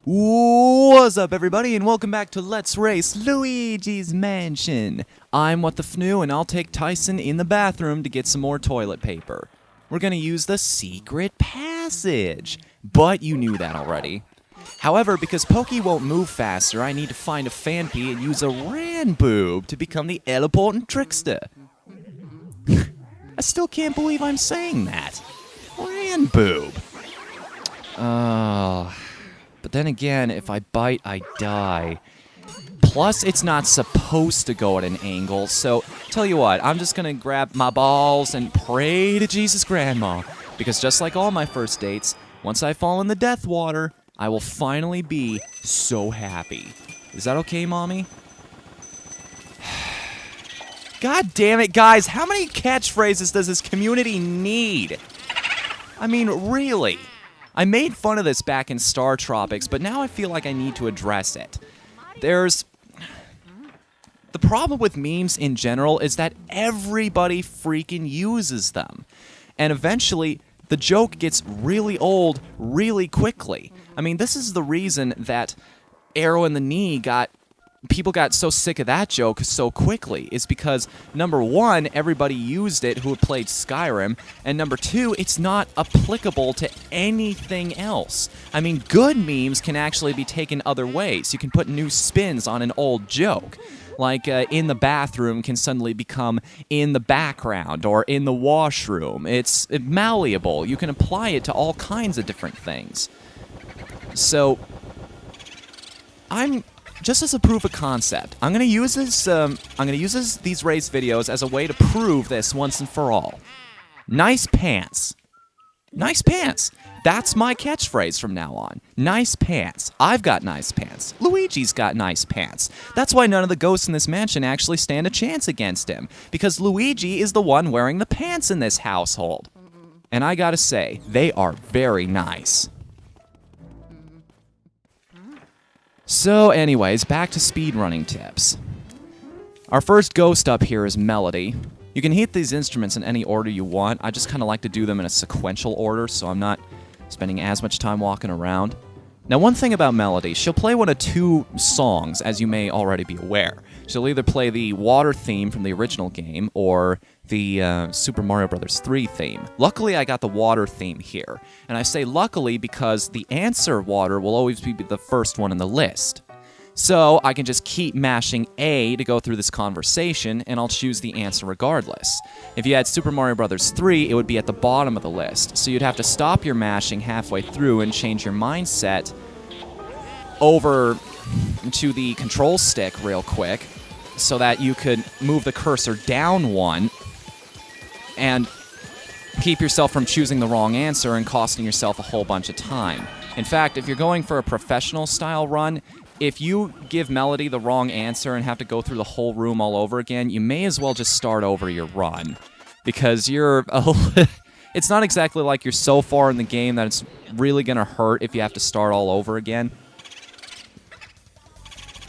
What's up, everybody, and welcome back to Let's Race Luigi's Mansion. I'm Whatthefnu, and I'll take Tyson in the bathroom to get some more toilet paper. We're gonna use the secret passage, but you knew that already. However, because Pokey won't move faster, I need to find a Fanpy and use a Ranboob to become the teleporting trickster. I still can't believe I'm saying that. Ranboob. But then again, if I bite, I die. Plus, it's not supposed to go at an angle, so tell you what, I'm just gonna grab my balls and pray to Jesus Grandma. Because just like all my first dates, once I fall in the death water, I will finally be so happy. Is that okay, Mommy? God damn it, guys, how many catchphrases does this community need? I mean, really? I made fun of this back in Star Tropics, but now I feel like I need to address it. The problem with memes in general is that everybody freaking uses them. And eventually, the joke gets really old really quickly. I mean, this is the reason that arrow in the knee people got so sick of that joke so quickly, is because, number one, everybody used it who had played Skyrim, and number two, it's not applicable to anything else. I mean, good memes can actually be taken other ways. You can put new spins on an old joke. Like, in the bathroom can suddenly become in the background, or in the washroom. It's malleable. You can apply it to all kinds of different things. So, just as a proof of concept, I'm gonna use these race videos as a way to prove this once and for all. Nice pants. Nice pants. That's my catchphrase from now on. Nice pants. I've got nice pants. Luigi's got nice pants. That's why none of the ghosts in this mansion actually stand a chance against him, because Luigi is the one wearing the pants in this household. And I gotta say, they are very nice. So anyways, back to speedrunning tips. Our first ghost up here is Melody. You can hit these instruments in any order you want. I just kind of like to do them in a sequential order, so I'm not spending as much time walking around. Now, one thing about Melody, she'll play one of two songs, as you may already be aware. She'll either play the water theme from the original game, or the Super Mario Bros. 3 theme. Luckily, I got the water theme here. And I say luckily because the answer water will always be the first one in the list. So I can just keep mashing A to go through this conversation, and I'll choose the answer regardless. If you had Super Mario Bros. 3, it would be at the bottom of the list. So you'd have to stop your mashing halfway through and change your mindset over to the control stick real quick so that you could move the cursor down one and keep yourself from choosing the wrong answer and costing yourself a whole bunch of time. In fact, if you're going for a professional style run, if you give Melody the wrong answer and have to go through the whole room all over again, you may as well just start over your run. Because it's not exactly like you're so far in the game that it's really going to hurt if you have to start all over again.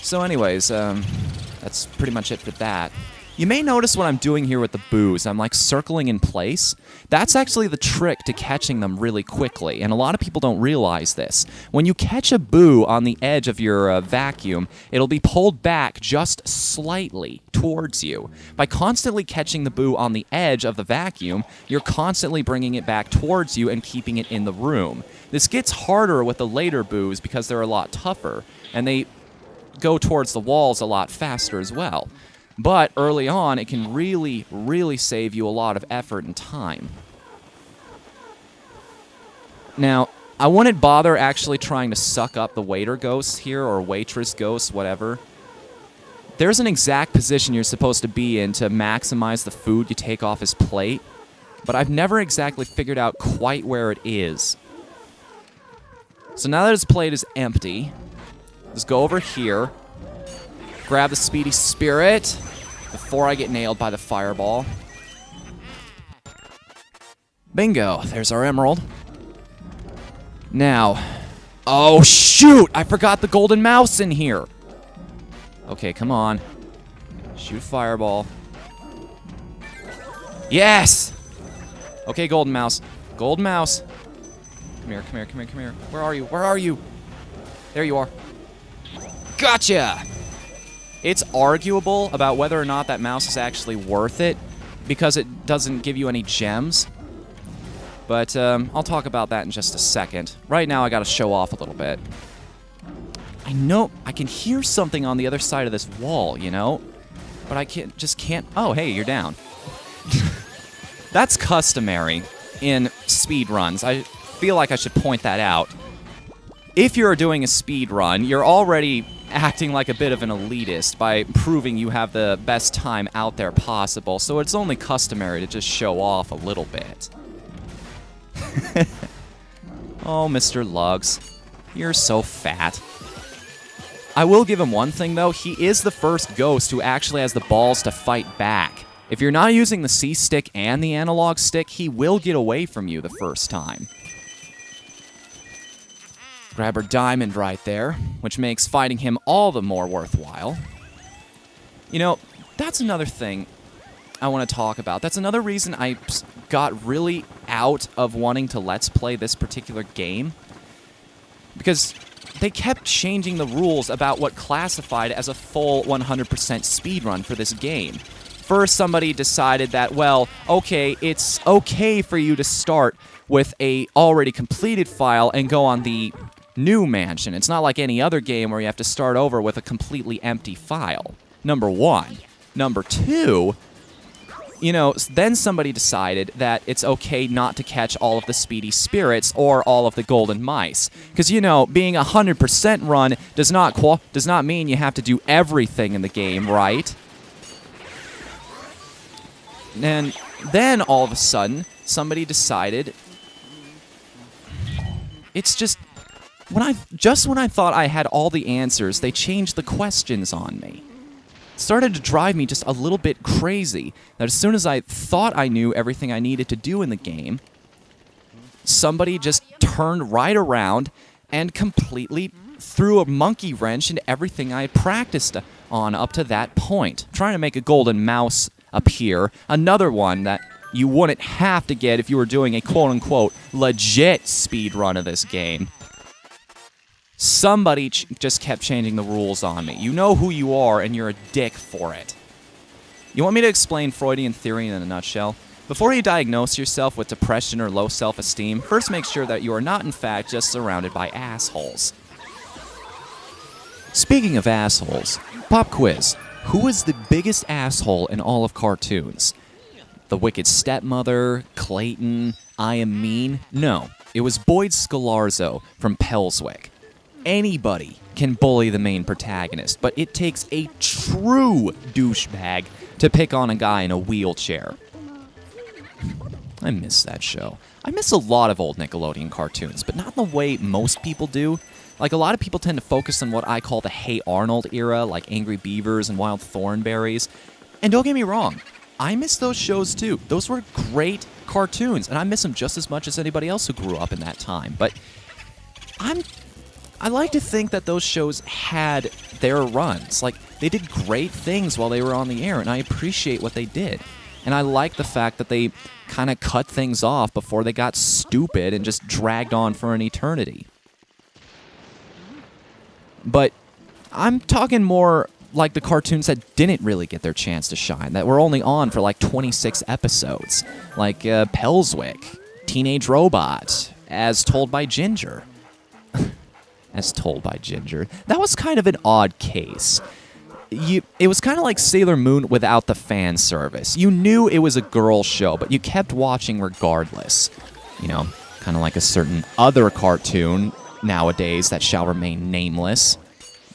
So anyways, that's pretty much it for that. You may notice what I'm doing here with the boos. I'm like circling in place. That's actually the trick to catching them really quickly, and a lot of people don't realize this. When you catch a boo on the edge of your vacuum, it'll be pulled back just slightly towards you. By constantly catching the boo on the edge of the vacuum, you're constantly bringing it back towards you and keeping it in the room. This gets harder with the later boos because they're a lot tougher, and they go towards the walls a lot faster as well. But early on, it can really, really save you a lot of effort and time. Now, I wouldn't bother actually trying to suck up the waiter ghosts here, or waitress ghosts, whatever. There's an exact position you're supposed to be in to maximize the food you take off his plate, but I've never exactly figured out quite where it is. So now that his plate is empty, let's go over here. Grab the Speedy Spirit before I get nailed by the fireball. Bingo, there's our emerald. Now, oh shoot, I forgot the golden mouse in here. Okay, come on. Shoot fireball. Yes! Okay, golden mouse. Golden mouse. Come here, come here, come here, come here. Where are you? Where are you? There you are. Gotcha! It's arguable about whether or not that mouse is actually worth it because it doesn't give you any gems. But I'll talk about that in just a second. Right now, I gotta show off a little bit. I know I can hear something on the other side of this wall, you know? But I just can't... Oh, hey, you're down. That's customary in speedruns. I feel like I should point that out. If you're doing a speedrun, you're already acting like a bit of an elitist by proving you have the best time out there possible, so it's only customary to just show off a little bit. Oh, Mr. Lugs, you're so fat. I will give him one thing, though. He is the first ghost who actually has the balls to fight back. If you're not using the C-stick and the analog stick, he will get away from you the first time. Grab her diamond right there, which makes fighting him all the more worthwhile. You know, that's another thing I want to talk about. That's another reason I got really out of wanting to Let's Play this particular game. Because they kept changing the rules about what classified as a full 100% speedrun for this game. First, somebody decided that, well, okay, it's okay for you to start with a already completed file and go on the new mansion. It's not like any other game where you have to start over with a completely empty file. Number one. Number two, you know, then somebody decided that it's okay not to catch all of the speedy spirits or all of the golden mice. Because, you know, being 100% run does not mean you have to do everything in the game, right? And then, all of a sudden, somebody decided... It's just... when I thought I had all the answers, they changed the questions on me. It started to drive me just a little bit crazy. That as soon as I thought I knew everything I needed to do in the game, somebody just turned right around and completely threw a monkey wrench into everything I had practiced on up to that point. Trying to make a golden mouse appear. Another one that you wouldn't have to get if you were doing a quote-unquote legit speed run of this game. Somebody just kept changing the rules on me. You know who you are, and you're a dick for it. You want me to explain Freudian theory in a nutshell? Before you diagnose yourself with depression or low self-esteem, first make sure that you are not, in fact, just surrounded by assholes. Speaking of assholes, pop quiz. Who is the biggest asshole in all of cartoons? The Wicked Stepmother, Clayton, I Am Mean? No, it was Boyd Scalarzo from Pelswick. Anybody can bully the main protagonist, but it takes a true douchebag to pick on a guy in a wheelchair. I miss that show. I miss a lot of old Nickelodeon cartoons, but not in the way most people do. Like, a lot of people tend to focus on what I call the Hey Arnold era, like Angry Beavers and Wild Thornberrys. And don't get me wrong, I miss those shows too. Those were great cartoons, and I miss them just as much as anybody else who grew up in that time. But I like to think that those shows had their runs. Like, they did great things while they were on the air, and I appreciate what they did. And I like the fact that they kind of cut things off before they got stupid and just dragged on for an eternity. But I'm talking more like the cartoons that didn't really get their chance to shine, that were only on for like 26 episodes. Like Pelswick, Teenage Robot, As Told by Ginger. As Told by Ginger. That was kind of an odd case. It was kind of like Sailor Moon without the fan service. You knew it was a girl show, but you kept watching regardless. You know, kind of like a certain other cartoon nowadays that shall remain nameless.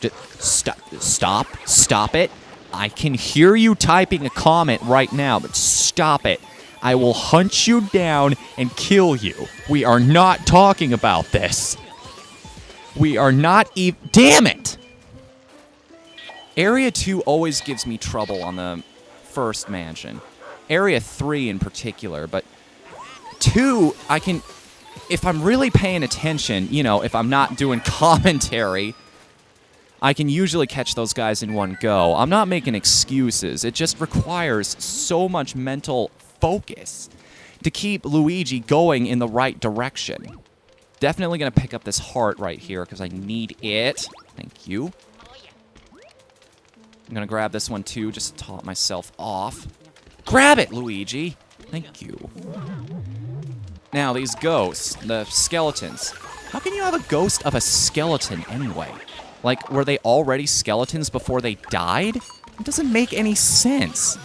Just stop it. I can hear you typing a comment right now, but stop it. I will hunt you down and kill you. We are not talking about this. We are not even... Damn it! Area 2 always gives me trouble on the first mansion. Area 3 in particular, but 2, I can... If I'm really paying attention, you know, if I'm not doing commentary, I can usually catch those guys in one go. I'm not making excuses. It just requires so much mental focus to keep Luigi going in the right direction. definitely going to pick up this heart right here because I need it. Thank you. I'm going to grab this one too just to top myself off. Grab it, Luigi. Thank you. Now, these ghosts, the skeletons. How can you have a ghost of a skeleton anyway? Like, were they already skeletons before they died? It doesn't make any sense.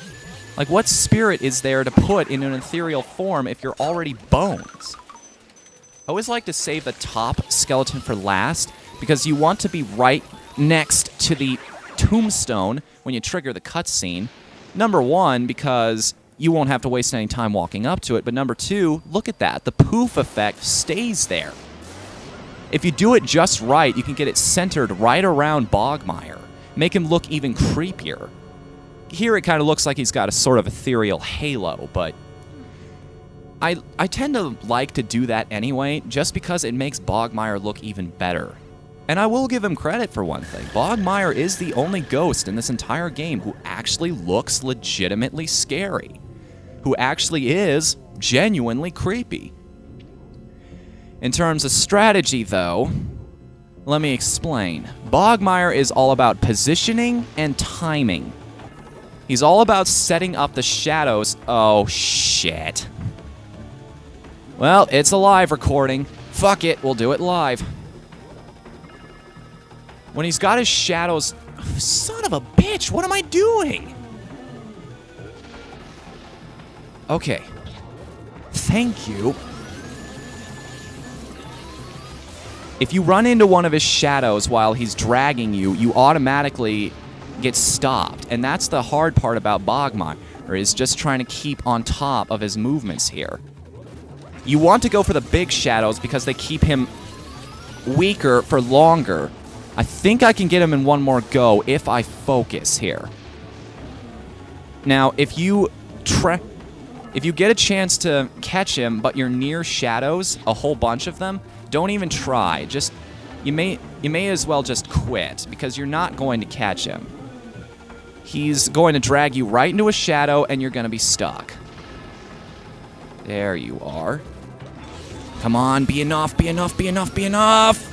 Like, what spirit is there to put in an ethereal form if you're already bones? I always like to save the top skeleton for last because you want to be right next to the tombstone when you trigger the cutscene. Number one, because you won't have to waste any time walking up to it, but number two, look at that. The poof effect stays there. If you do it just right, you can get it centered right around Bogmire. Make him look even creepier. Here it kind of looks like he's got a sort of ethereal halo, but I tend to like to do that anyway, just because it makes Bogmire look even better. And I will give him credit for one thing. Bogmire is the only ghost in this entire game who actually looks legitimately scary. Who actually is genuinely creepy. In terms of strategy, though, let me explain. Bogmire is all about positioning and timing. He's all about setting up the shadows. Oh, shit. Well, it's a live recording. Fuck it, we'll do it live. When he's got his shadows... Son of a bitch, what am I doing? Okay. Thank you. If you run into one of his shadows while he's dragging you, you automatically get stopped. And that's the hard part about Bogmire, is just trying to keep on top of his movements here. You want to go for the big shadows because they keep him weaker for longer. I think I can get him in one more go if I focus here. Now, if you get a chance to catch him, but you're near shadows, a whole bunch of them, don't even try. Just you may as well just quit because you're not going to catch him. He's going to drag you right into a shadow and you're going to be stuck. There you are. Come on, be enough, be enough, be enough, be enough!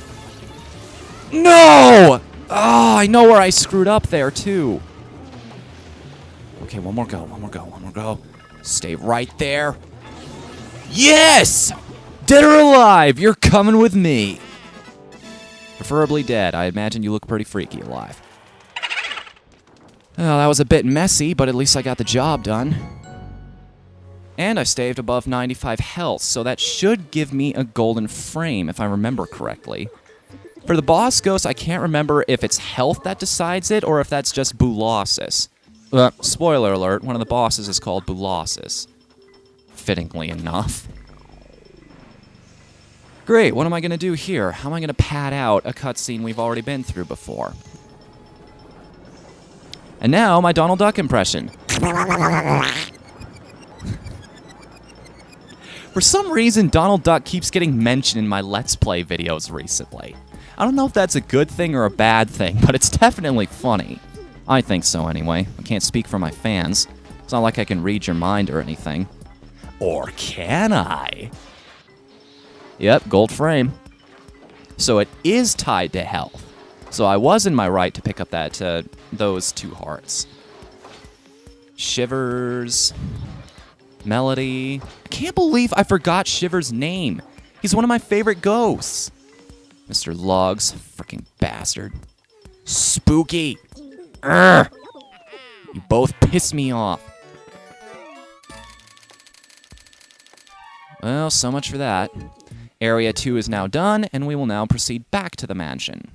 No! Oh, I know where I screwed up there, too. Okay, one more go, one more go, one more go. Stay right there. Yes! Dead or alive, you're coming with me. Preferably dead. I imagine you look pretty freaky alive. Well, that was a bit messy, but at least I got the job done. And I staved above 95 health, so that should give me a golden frame, if I remember correctly. For the boss ghost, I can't remember if it's health that decides it, or if that's just Boolossus. Spoiler alert, one of the bosses is called Boolossus. Fittingly enough. Great, what am I going to do here? How am I going to pad out a cutscene we've already been through before? And now, my Donald Duck impression. For some reason, Donald Duck keeps getting mentioned in my Let's Play videos recently. I don't know if that's a good thing or a bad thing, but it's definitely funny. I think so, anyway. I can't speak for my fans. It's not like I can read your mind or anything. Or can I? Yep, gold frame. So it is tied to health. So I was in my right to pick up that those 2 hearts. Shivers... Melody. I can't believe I forgot Shiver's name. He's one of my favorite ghosts. Mr. Logs. Freaking bastard. Spooky. Urgh. You both piss me off. Well, so much for that. Area 2 is now done, and we will now proceed back to the mansion.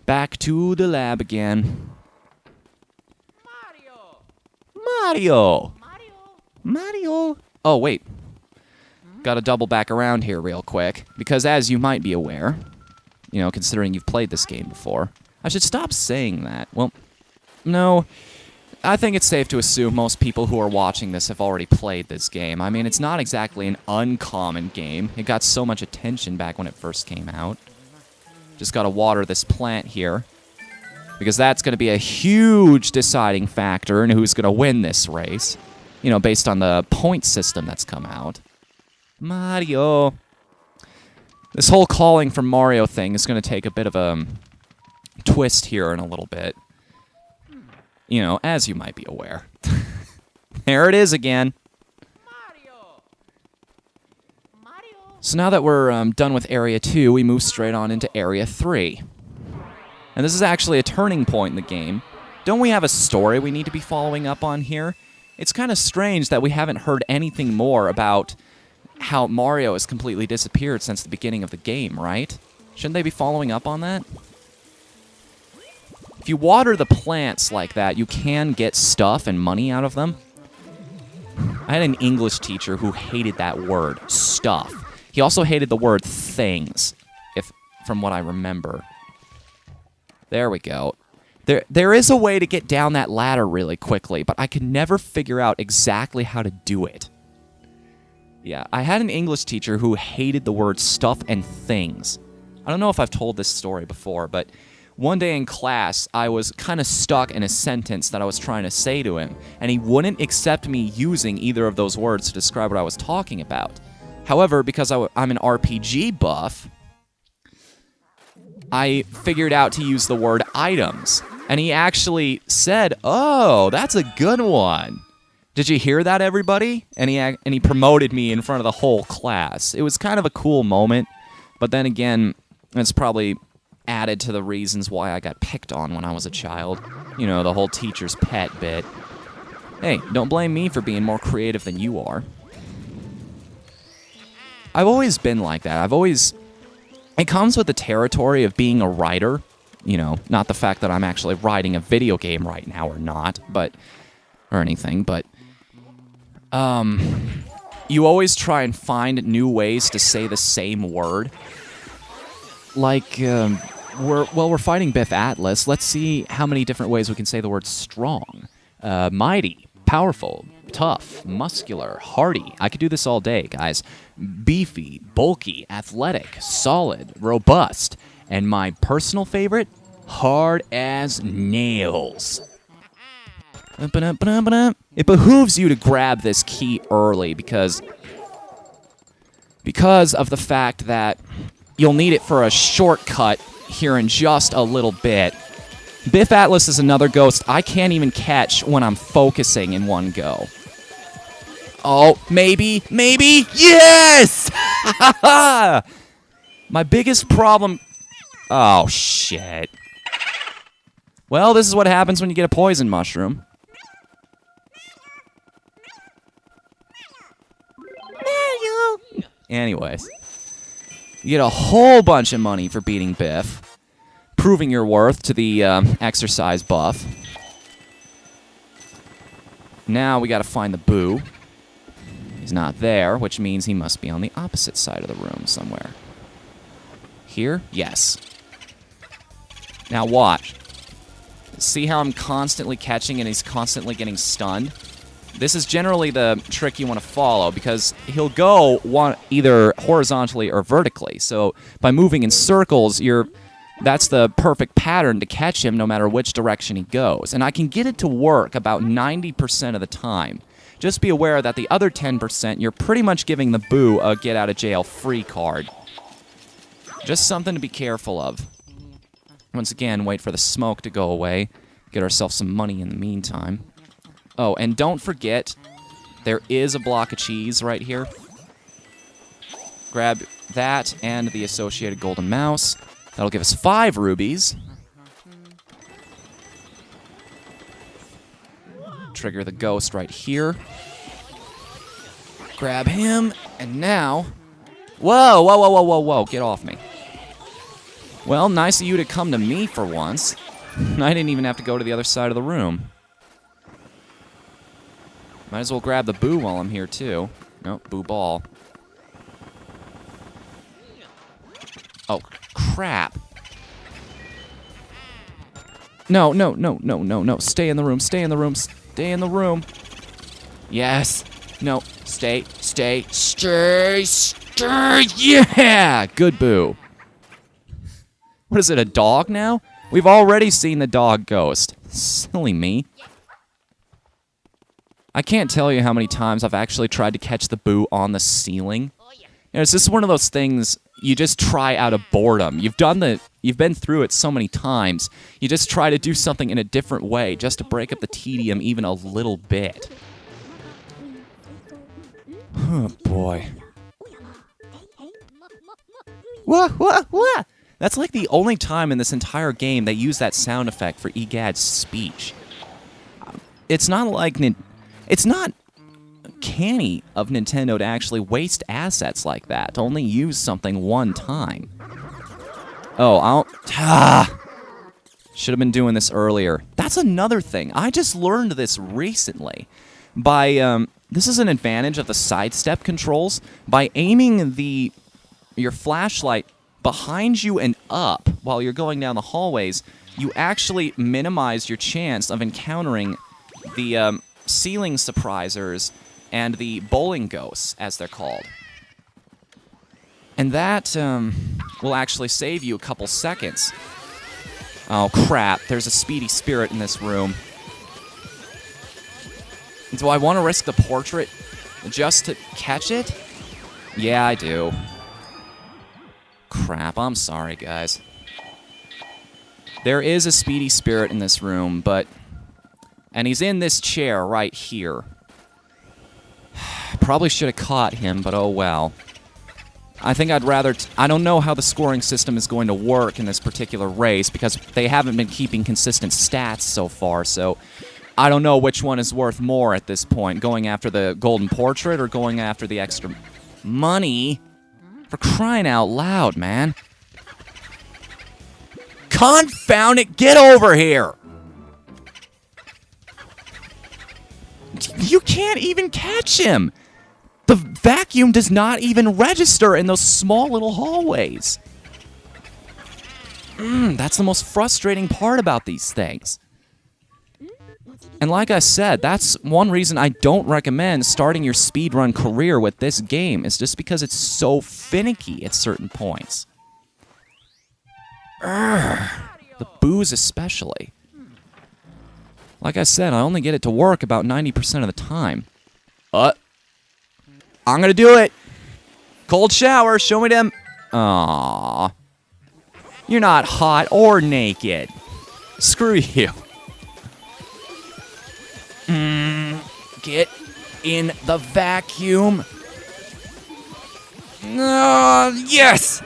Back to the lab again. Mario! Mario! Oh, wait. Gotta double back around here real quick, because as you might be aware, you know, considering you've played this game before, I should stop saying that. Well, no, I think it's safe to assume most people who are watching this have already played this game. I mean, it's not exactly an uncommon game. It got so much attention back when it first came out. Just gotta water this plant here, because that's gonna be a huge deciding factor in who's gonna win this race. You know, based on the point system that's come out. Mario. This whole calling from Mario thing is going to take a bit of a twist here in a little bit. You know, as you might be aware. There it is again. So now that we're done with Area 2, we move straight on into Area 3. And this is actually a turning point in the game. Don't we have a story we need to be following up on here? It's kind of strange that we haven't heard anything more about how Mario has completely disappeared since the beginning of the game, right? Shouldn't they be following up on that? If you water the plants like that, you can get stuff and money out of them. I had an English teacher who hated that word, stuff. He also hated the word things, from what I remember. There we go. There is a way to get down that ladder really quickly, but I could never figure out exactly how to do it. Yeah, I had an English teacher who hated the word stuff and things. I don't know if I've told this story before, but one day in class, I was kind of stuck in a sentence that I was trying to say to him, and he wouldn't accept me using either of those words to describe what I was talking about. However, because I'm an RPG buff, I figured out to use the word items. And he actually said, "Oh, that's a good one." Did you hear that, everybody? And he promoted me in front of the whole class. It was kind of a cool moment, but then again, it's probably added to the reasons why I got picked on when I was a child. You know, the whole teacher's pet bit. Hey, don't blame me for being more creative than you are. I've always been like that. It comes with the territory of being a writer. You know, not the fact that I'm actually writing a video game right now or not, or anything, but you always try and find new ways to say the same word. Like, we're fighting Biff Atlas. Let's see how many different ways we can say the word strong. Mighty, powerful, tough, muscular, hardy. I could do this all day, guys. Beefy, bulky, athletic, solid, robust, and my personal favorite, hard as nails. It behooves you to grab this key early because of the fact that you'll need it for a shortcut here in just a little bit. Biff Atlas is another ghost I can't even catch when I'm focusing in one go. Oh, maybe, yes! My biggest problem... Oh, shit. Well, this is what happens when you get a poison mushroom. Mario! Anyways. You get a whole bunch of money for beating Biff, proving your worth to the exercise buff. Now we gotta find the Boo. He's not there, which means he must be on the opposite side of the room somewhere. Here? Yes. Now watch. See how I'm constantly catching and he's constantly getting stunned? This is generally the trick you want to follow because he'll go either horizontally or vertically. So by moving in circles, that's the perfect pattern to catch him no matter which direction he goes. And I can get it to work about 90% of the time. Just be aware that the other 10%, you're pretty much giving the Boo a get-out-of-jail-free card. Just something to be careful of. Once again, wait for the smoke to go away. Get ourselves some money in the meantime. Oh, and don't forget, there is a block of cheese right here. Grab that and the associated golden mouse. That'll give us 5 rubies. Trigger the ghost right here. Grab him, and now... Whoa, get off me. Well, nice of you to come to me for once. I didn't even have to go to the other side of the room. Might as well grab the Boo while I'm here, too. Nope, Boo ball. Oh, crap. No. Stay in the room, stay in the room, stay in the room. Yes. No, stay. Yeah! Good Boo. What is it, a dog now? We've already seen the dog ghost. Silly me. I can't tell you how many times I've actually tried to catch the Boo on the ceiling. You know, it's just one of those things you just try out of boredom. You've been through it so many times. You just try to do something in a different way just to break up the tedium even a little bit. Oh boy. What? That's like the only time in this entire game they use that sound effect for Egad's speech. It's not like it's not canny of Nintendo to actually waste assets like that, to only use something one time. Oh, should have been doing this earlier. That's another thing. I just learned this recently. This is an advantage of the sidestep controls. By aiming your flashlight behind you and up while you're going down the hallways, you actually minimize your chance of encountering the ceiling surprisers and the bowling ghosts, as they're called. And that will actually save you a couple seconds. Oh, crap. There's a speedy spirit in this room. Do I want to risk the portrait just to catch it? Yeah, I do. Crap, I'm sorry, guys. There is a speedy spirit in this room, and he's in this chair right here. Probably should have caught him, but oh well. I think I'd rather... I don't know how the scoring system is going to work in this particular race, because they haven't been keeping consistent stats so far, so... I don't know which one is worth more at this point, going after the golden portrait or going after the extra money. For crying out loud, man. Confound it, get over here! You can't even catch him! The vacuum does not even register in those small little hallways. That's the most frustrating part about these things. And like I said, that's one reason I don't recommend starting your speedrun career with this game, is just because it's so finicky at certain points. The booze especially. Like I said, I only get it to work about 90% of the time. I'm gonna do it! Cold shower, show me them... Aww. You're not hot or naked. Screw you. Get in the vacuum. Yes!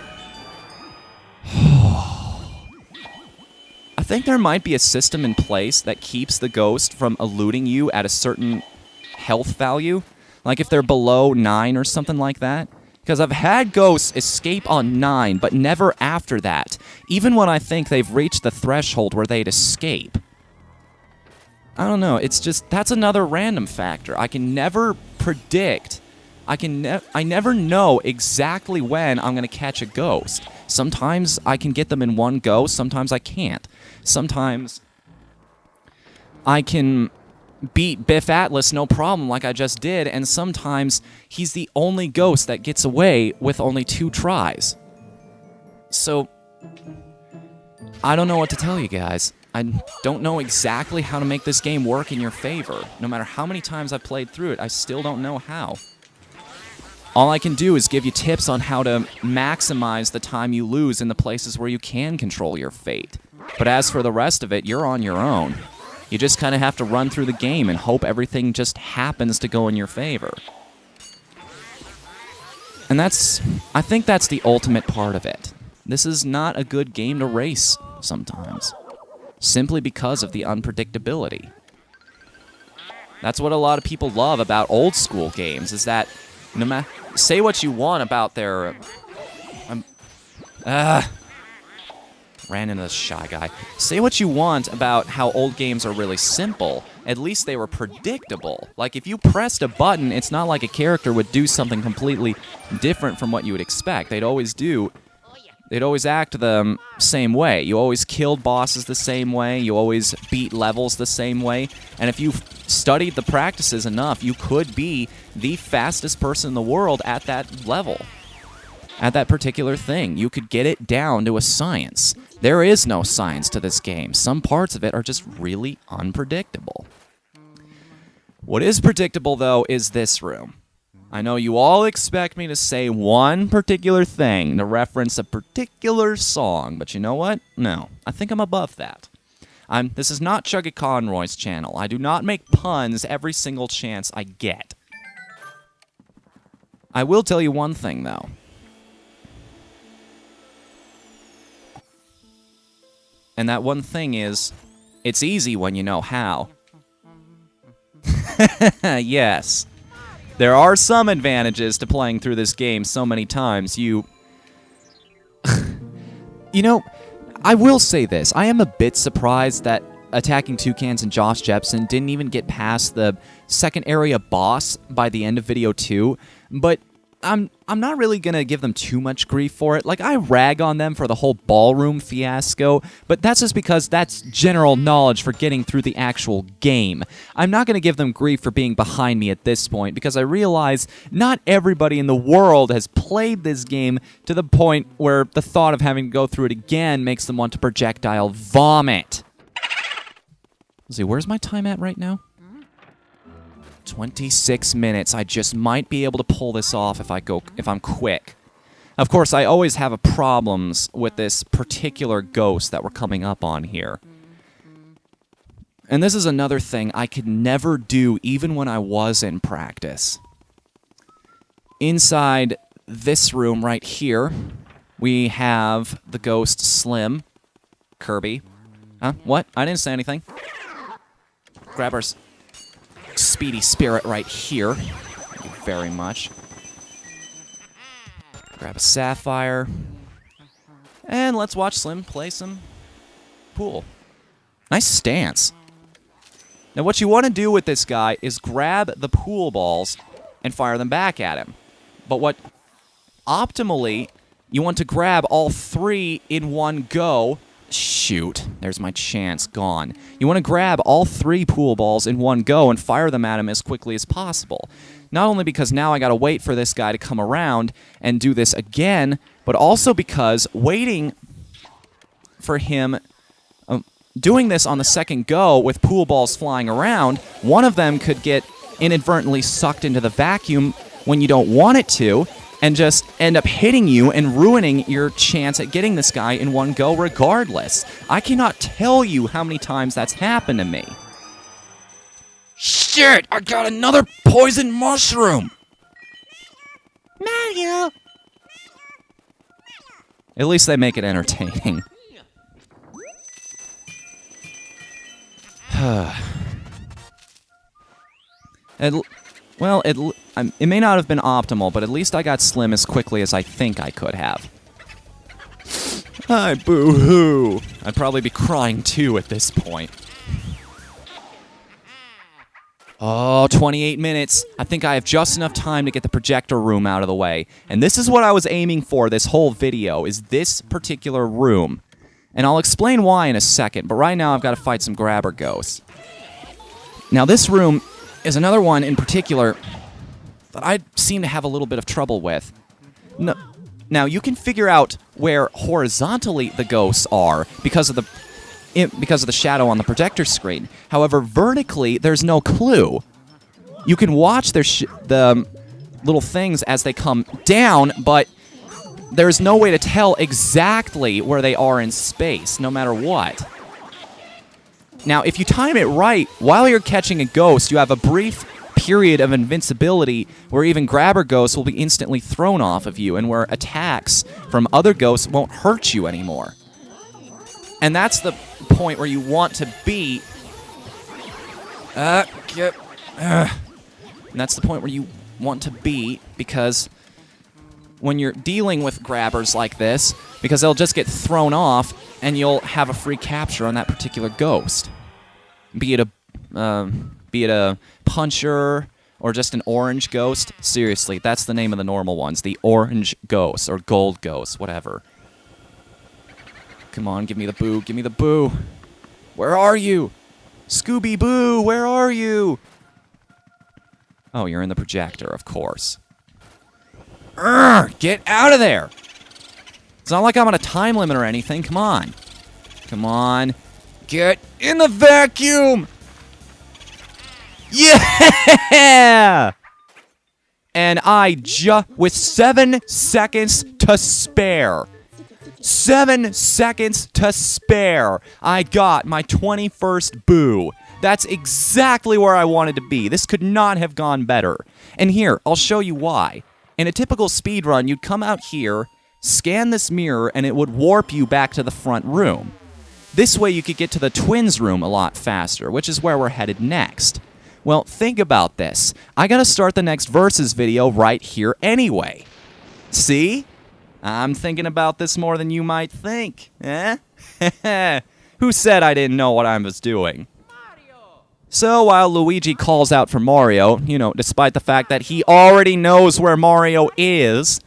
I think there might be a system in place that keeps the ghost from eluding you at a certain health value. Like if they're below 9 or something like that. Because I've had ghosts escape on 9, but never after that. Even when I think they've reached the threshold where they'd escape. I don't know, it's just, that's another random factor. I can never predict, I never know exactly when I'm going to catch a ghost. Sometimes I can get them in one go, sometimes I can't. Sometimes I can beat Biff Atlas no problem like I just did, and sometimes he's the only ghost that gets away with only 2 tries. So, I don't know what to tell you guys. I don't know exactly how to make this game work in your favor. No matter how many times I've played through it, I still don't know how. All I can do is give you tips on how to maximize the time you lose in the places where you can control your fate. But as for the rest of it, you're on your own. You just kind of have to run through the game and hope everything just happens to go in your favor. And I think that's the ultimate part of it. This is not a good game to race sometimes. Simply because of the unpredictability. That's what a lot of people love about old school games, is that no matter, say what you want about their... ran into this shy guy. Say what you want about how old games are really simple, at least they were predictable. Like, if you pressed a button, it's not like a character would do something completely different from what you would expect. They'd always act the same way. You always killed bosses the same way, you always beat levels the same way, and if you studied the practices enough, you could be the fastest person in the world at that level. At that particular thing. You could get it down to a science. There is no science to this game. Some parts of it are just really unpredictable. What is predictable, though, is this room. I know you all expect me to say one particular thing to reference a particular song, but you know what? No, I think I'm above that. This is not Chuggy Conroy's channel. I do not make puns every single chance I get. I will tell you one thing, though. And that one thing is, it's easy when you know how. Yes. There are some advantages to playing through this game so many times. You know, I will say this. I am a bit surprised that Attacking Toucans and Josh Jepson didn't even get past the second area boss by the end of video 2, but I'm not really gonna give them too much grief for it. Like, I rag on them for the whole ballroom fiasco, but that's just because that's general knowledge for getting through the actual game. I'm not gonna give them grief for being behind me at this point, because I realize not everybody in the world has played this game to the point where the thought of having to go through it again makes them want to projectile vomit. Let's see, where's my time at right now? 26 minutes. I just might be able to pull this off if I'm quick. Of course, I always have problems with this particular ghost that we're coming up on here. And this is another thing I could never do even when I was in practice. Inside this room right here, we have the ghost Slim. Kirby. Huh? What? I didn't say anything. Grab our speedy spirit right here. Thank you very much. Grab a sapphire. And let's watch Slim play some pool. Nice stance. Now what you want to do with this guy is grab the pool balls and fire them back at him. But what optimally, you want to grab all 3 in one go. Shoot, there's my chance, gone. You want to grab all 3 pool balls in one go and fire them at him as quickly as possible. Not only because now I gotta wait for this guy to come around and do this again, but also because waiting for him, doing this on the second go with pool balls flying around, one of them could get inadvertently sucked into the vacuum when you don't want it to, and just end up hitting you and ruining your chance at getting this guy in one go regardless. I cannot tell you how many times that's happened to me. Shit! I got another poison mushroom! Mario! At least they make it entertaining. Well, it may not have been optimal, but at least I got Slim as quickly as I think I could have. Hi, boo-hoo. I'd probably be crying too at this point. Oh, 28 minutes. I think I have just enough time to get the projector room out of the way. And this is what I was aiming for this whole video, is this particular room. And I'll explain why in a second, but right now I've got to fight some grabber ghosts. Now this room is another one in particular that I seem to have a little bit of trouble with. No, now, you can figure out where horizontally the ghosts are because of the shadow on the projector screen. However, vertically, there's no clue. You can watch the little things as they come down, but there's no way to tell exactly where they are in space, no matter what. Now, if you time it right, while you're catching a ghost, you have a brief period of invincibility where even grabber ghosts will be instantly thrown off of you and where attacks from other ghosts won't hurt you anymore. And that's the point where you want to be. And that's the point where you want to be because when you're dealing with grabbers like this, because they'll just get thrown off and you'll have a free capture on that particular ghost. Be it a puncher or just an orange ghost. Seriously, that's the name of the normal ones. The orange ghosts or gold ghosts, whatever. Come on, give me the boo, give me the boo. Where are you? Scooby-Boo, where are you? Oh, you're in the projector, of course. Urgh, get out of there! It's not like I'm on a time limit or anything, come on. Come on. Get in the vacuum! Yeah! And with 7 seconds to spare. 7 seconds to spare. I got my 21st boo. That's exactly where I wanted to be. This could not have gone better. And here, I'll show you why. In a typical speedrun, you'd come out here, scan this mirror, and it would warp you back to the front room. This way you could get to the twins' room a lot faster, which is where we're headed next. Well, think about this. I gotta start the next Versus video right here anyway. See? I'm thinking about this more than you might think, eh? Who said I didn't know what I was doing? So while Luigi calls out for Mario, despite the fact that he already knows where Mario is,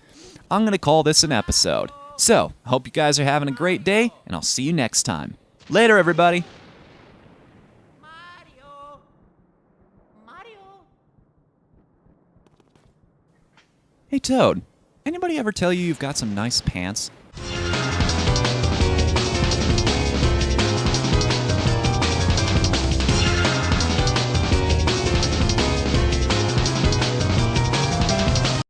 I'm gonna call this an episode. So, I hope you guys are having a great day, and I'll see you next time. Later, everybody! Hey, Toad. Anybody ever tell you you've got some nice pants?